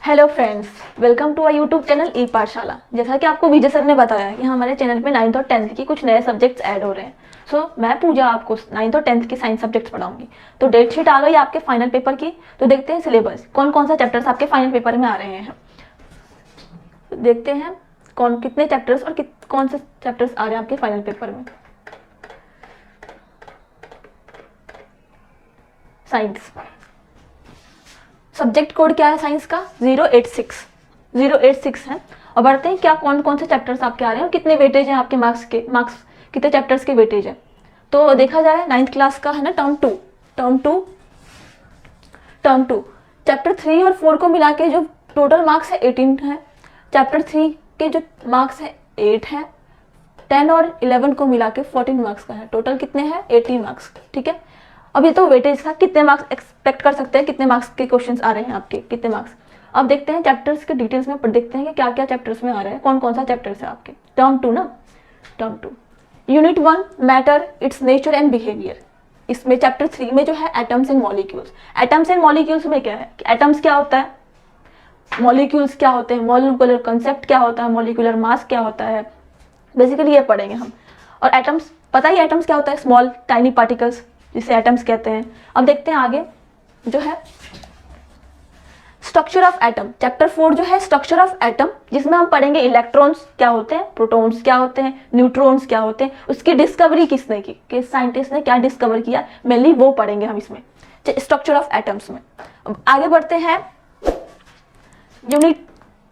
Hello friends, welcome to our YouTube channel e Pathshala. जैसा कि आपको विजय सर ने बताया कि हमारे चैनल पे 9th और 10th की कुछ नए सब्जेक्ट्स ऐड हो रहे हैं। मैं पूजा आपको 9th और 10th की साइंस सब्जेक्ट्स पढ़ाऊंगी। तो डेट शीट आ गई आपके फाइनल पेपर की। तो देखते हैं सिलेबस, कौन कौन सा चैप्टर्स आपके फाइनल पेपर में आ रहे हैं। तो देखते हैं कौन कितने चैप्टर्स और कौन से चैप्टर्स आ रहे हैं आपके फाइनल पेपर में। साइंस सब्जेक्ट कोड क्या है साइंस का? 086 है। और बढ़ते हैं क्या कौन कौन से चैप्टर्स आपके आ रहे हैं और कितने वेटेज हैं आपके मार्क्स कितने चैप्टर्स के वेटेज है। तो देखा जाए 9th क्लास का है ना, टर्म टू चैप्टर 3 और 4 को मिला के जो टोटल मार्क्स है 18 है। चैप्टर 3 के जो मार्क्स है 8 है। 10 और 11 को मिला के 14 मार्क्स का है। टोटल कितने हैं? 18 मार्क्स। ठीक है, अब ये तो वेटेज का कितने मार्क्स एक्सपेक्ट कर सकते हैं, कितने मार्क्स के क्वेश्चंस आ रहे हैं आपके, कितने मार्क्स। अब देखते हैं चैप्टर्स के डिटेल्स में, देखते हैं कि क्या क्या चैप्टर्स में आ रहे हैं, कौन कौन सा चैप्टर्स है आपके। Term 2 unit 1 matter, it's nature and behaviour. इसमें चैप्टर 3 में जो है atoms and molecules. Atoms and molecules में क्या है कि एटम्स क्या होता है, मॉलिक्यूल्स क्या होते हैं, मॉलिक्यूलर कंसेप्ट क्या होता है, मॉलिक्यूलर मास क्या होता है, बेसिकली ये पढ़ेंगे हम। और एटम्स पता ही एटम्स क्या होता है, स्मॉल टाइनी पार्टिकल्स जिसे एटम्स कहते हैं। अब देखते हैं आगे जो है स्ट्रक्चर ऑफ एटम। चैप्टर 4 जो है स्ट्रक्चर ऑफ एटम, जिसमें हम पढ़ेंगे इलेक्ट्रॉन्स क्या होते हैं, प्रोटॉन्स क्या होते हैं, न्यूट्रॉन्स क्या होते हैं, उसकी डिस्कवरी किसने की, किस साइंटिस्ट ने क्या डिस्कवर किया, मेनली वो पढ़ेंगे हम इसमें स्ट्रक्चर ऑफ एटम्स में। अब आगे बढ़ते हैं यूनिट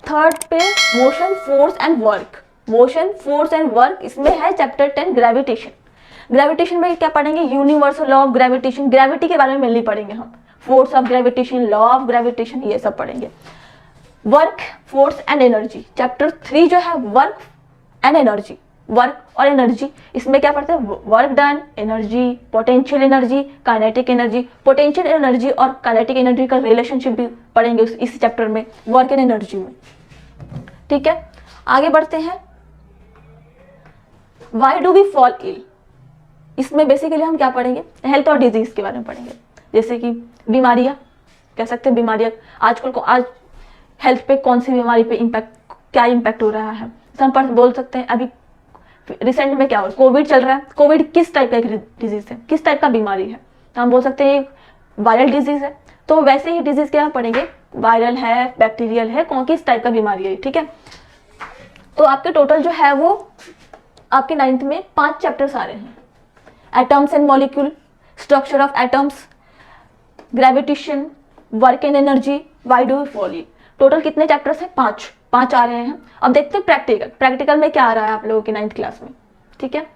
3 पे, motion force and work. Motion force and work, इसमें है चैप्टर 10 ग्रेविटेशन। ग्रेविटेशन में क्या पढ़ेंगे? Universal law of gravitation, gravity के बारे में मेनली पढ़ेंगे हम। Force of gravitation, law of gravitation, ये सब पढ़ेंगे। Work, force and energy. Chapter 3 जो है वर्क एंड एनर्जी, वर्क और एनर्जी, इसमें क्या पढ़ते हैं? Work done, energy, potential energy, kinetic energy. Potential energy और काइनेटिक एनर्जी का रिलेशनशिप भी पढ़ेंगे इस चैप्टर में, वर्क एंड एनर्जी में। ठीक है, आगे बढ़ते हैं why do we fall ill. इसमें बेसिकली हम क्या पढ़ेंगे? हेल्थ और डिजीज के बारे में पढ़ेंगे, जैसे कि बीमारियां, कह सकते हैं बीमारियां आज हेल्थ पे कौन सी बीमारी पे क्या इम्पैक्ट हो रहा है। हम पर बोल सकते हैं अभी रिसेंट में क्या हो, कोविड चल रहा है। कोविड किस टाइप का डिजीज है, किस टाइप का बीमारी है? तो हम बोल सकते हैं वायरल डिजीज है। तो वैसे ही डिजीज क्या पढ़ेंगे, वायरल है, बैक्टीरियल है, कौन किस टाइप का बीमारी है। ठीक है, तो आपके टोटल जो है वो आपके 9th में 5 चैप्टर्स आ रहे हैं। Atoms and molecule, structure of atoms, gravitation, work and energy, why do we fall ill. Total कितने चैप्टर्स हैं? 5 आ रहे हैं। अब देखते हैं प्रैक्टिकल में क्या आ रहा है आप लोगों की 9th क्लास में। ठीक है,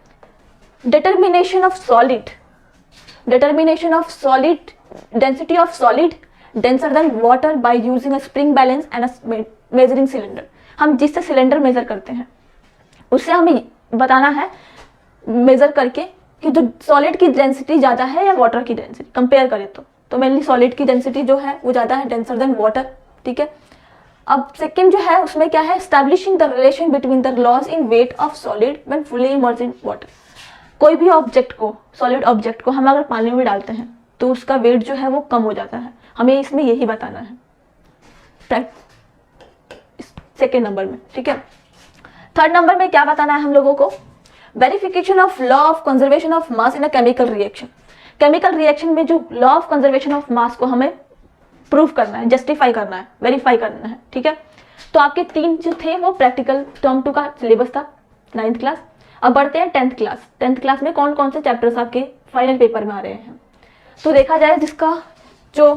determination of solid, density of solid denser then water by using a spring balance and a measuring cylinder. हम जिससे सिलेंडर मेजर करते हैं उससे हमें बताना है मेजर करके कि जो सॉलिड की डेंसिटी ज़्यादा है या वाटर की डेंसिटी कंपेयर करें तो मेनली सॉलिड की डेंसिटी जो है वो ज़्यादा है, डेंसर देन वाटर। ठीक है, अब सेकंड जो है उसमें क्या है, establishing the relation between the loss in weight of solid when fully emerged in water. कोई भी ऑब्जेक्ट को, सॉलिड ऑब्जेक्ट को हम अगर पानी में डालते हैं तो उसका वेट जो है वो कम हो जाता है। हमें इसमें यही बताना है सेकेंड नंबर में। ठीक है, थर्ड नंबर में क्या बताना है हम लोगों को? Verification of law of conservation of mass in a chemical reaction. Chemical reaction में जो law of conservation of mass को हमें प्रूव करना है, जस्टिफाई करना है, वेरीफाई करना है। ठीक है, तो आपके 3 जो थे वो प्रैक्टिकल टर्म 2 का सिलेबस था 9th क्लास। अब बढ़ते हैं 10th क्लास। 10th क्लास में कौन कौन से चैप्टर्स आपके फाइनल पेपर में आ रहे हैं। तो देखा जाए जिसका जो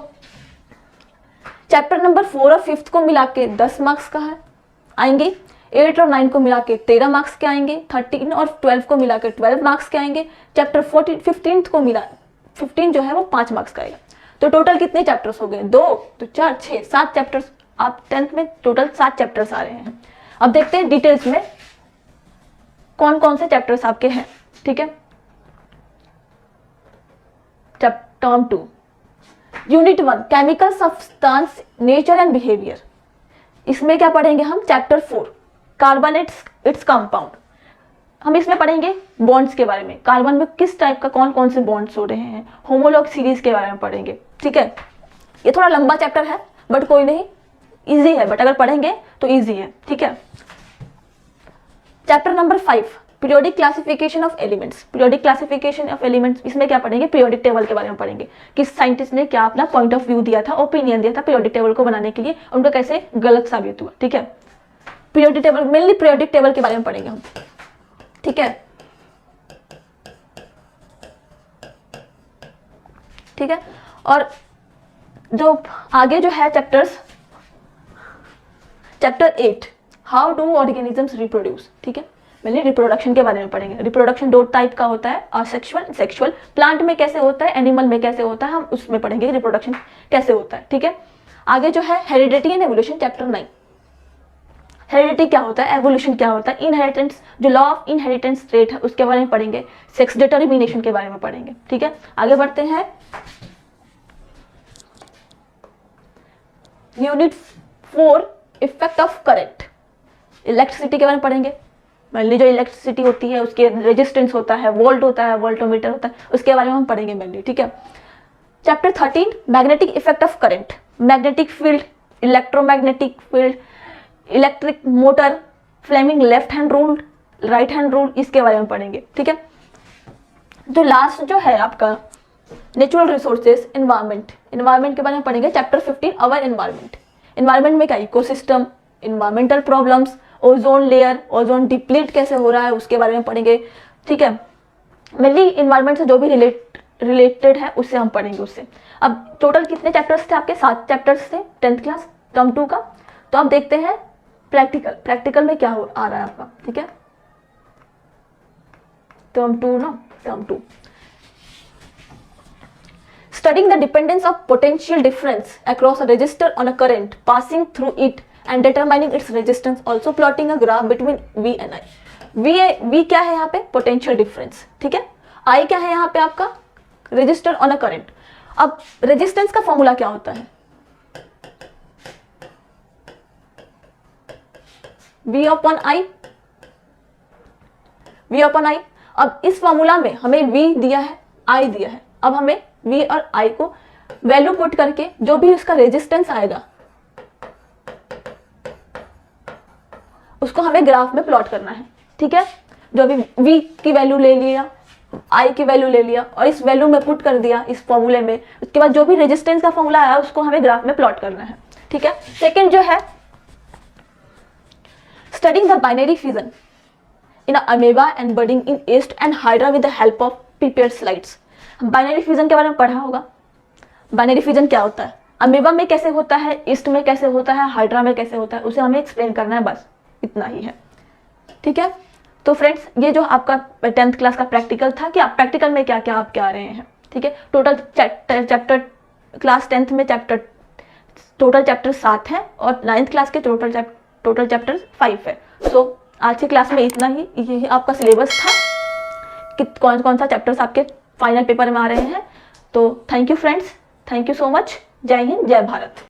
चैप्टर नंबर 4 और 5 को मिला के 10 मार्क्स का है आएंगे, 8 और 9 को मिला के 13 मार्क्स के आएंगे, 13 और 12 को मिला के 12 मार्क्स के आएंगे। चैप्टर 15 को मिला 15 जो है वो 5 मार्क्स का आएगा। तो टोटल कितने चैप्टर्स हो गए? 2 तो 4 6 7 चैप्टर्स। आप 10th में टोटल 7 चैप्टर्स आ रहे हैं। अब देखते हैं डिटेल्स में कौन कौन से चैप्टर्स आपके हैं। ठीक है, term 2 unit 1 chemical substance nature and behaviour. इसमें क्या पढ़ेंगे हम? Chapter 4 carbon its compound. हम इसमें पढ़ेंगे बॉन्ड्स के बारे में, कार्बन में किस टाइप का कौन कौन से बॉन्ड्स हो रहे हैं, होमोलॉग सीरीज के बारे में पढ़ेंगे। ठीक है, ये थोड़ा लंबा चैप्टर है बट कोई नहीं, इजी है, बट अगर पढ़ेंगे तो इजी है, ठीक है। Chapter number 5, periodic classification of elements. Periodic classification of elements, इसमें क्या पढ़ेंगे, पीरियोडिक टेबल के बारे में पढ़ेंगे। किस साइंटिस्ट ने क्या अपना पॉइंट ऑफ व्यू दिया था, ओपिनियन दिया था पीरियोडिक टेबल को बनाने के लिए, उनका कैसे गलत साबित हुआ, ठीक है। Periodic table, mainly periodic table के बारे में पढ़ेंगे हम, ठीक है, ठीक है। और जो आगे जो है chapters, chapter 8, how do organisms reproduce, ठीक है। मैंने रिप्रोडक्शन के बारे में पढ़ेंगे। रिप्रोडक्शन 2 टाइप का होता है, असेक्सुअल, सेक्सुअल। प्लांट में कैसे होता है, एनिमल में कैसे होता है, हम उसमें पढ़ेंगे रिप्रोडक्शन कैसे होता है, ठीक है। आगे जो है heredity and evolution, chapter 9। Heredity क्या होता है, एवोल्यूशन क्या होता है, इनहेरिटेंस, जो लॉ ऑफ इनहेरिटेंस रेट है उसके बारे में पढ़ेंगे, सेक्स डिटरमिनेशन के बारे में पढ़ेंगे, ठीक है। आगे बढ़ते हैं, unit 4, effect of current. Electricity के बारे में पढ़ेंगे। मान ली जो इलेक्ट्रिसिटी होती है उसके रेजिस्टेंस होता है, वोल्ट होता है, वोल्टोमीटर होता है, उसके बारे में हम पढ़ेंगे मेनली, ठीक है। Chapter 13, magnetic effect of current. Magnetic field, electromagnetic field, electric motor, Fleming left hand rule, right hand rule, इसके बारे में पढ़ेंगे, ठीक है। जो लास्ट जो है आपका नेचुरल रिसोर्सेज, एनवायरमेंट। एनवायरमेंट के बारे में पढ़ेंगे, चैप्टर 15, अवर एनवायरमेंट। एनवायरमेंट में क्या, ecosystem, environmental problems, ozone layer, ozone deplete कैसे हो रहा है उसके बारे में पढ़ेंगे, ठीक है। मेनली एनवायरमेंट से जो भी रिलेटेड है उससे हम पढ़ेंगे उससे। अब टोटल कितने चैप्टर्स थे आपके, 7 चैप्टर्स थे 10th क्लास टर्म 2 का। तो अब देखते हैं प्रैक्टिकल। प्रैक्टिकल में क्या आ रहा है आपका, ठीक है, टर्म 2 ना, term 2। Studying the dependence of potential difference across a resistor on a current passing through it and determining its resistance, also plotting a graph between V and I. V क्या है यहाँ पे, potential difference, ठीक है। I क्या है यहाँ पे आपका, resistor on a current। अब resistance का फॉर्मूला क्या होता है, V upon I, V upon I। अब इस फॉर्मूला में हमें V दिया है, I दिया है। अब हमें V और I को वैल्यू पुट करके जो भी उसका रेजिस्टेंस आएगा उसको हमें ग्राफ में प्लॉट करना है, ठीक है। जो भी V की वैल्यू ले लिया, I की वैल्यू ले लिया और इस वैल्यू में पुट कर दिया इस फॉर्मूले में, उसके बाद जो भी रेजिस्टेंस का फॉर्मूला आया उसको हमें ग्राफ में प्लॉट करना है, ठीक है। सेकेंड जो है, studying the binary fission in amoeba and budding in yeast and hydra with the help of prepared slides. Binary fusion के बारे में पढ़ा होगा। बाइनरी फ्यूजन क्या होता है, अमीबा में कैसे होता है, ईस्ट में कैसे होता है, हाइड्रा में कैसे होता है, उसे हमें एक्सप्लेन करना है, बस इतना ही है, ठीक है। तो फ्रेंड्स ये जो आपका 10th क्लास का प्रैक्टिकल था कि आप प्रैक्टिकल में क्या क्या आप क्या रहे हैं, ठीक है। टोटल चैप्टर क्लास 10th में टोटल चैप्टर 7 है और 9th क्लास के टोटल चैप्टर 5 है। सो आज की क्लास में इतना ही, यही आपका सिलेबस था कि कौन कौन सा चैप्टर्स आपके फाइनल पेपर में आ रहे हैं। तो thank you friends, thank you so much. जय हिंद, जय भारत।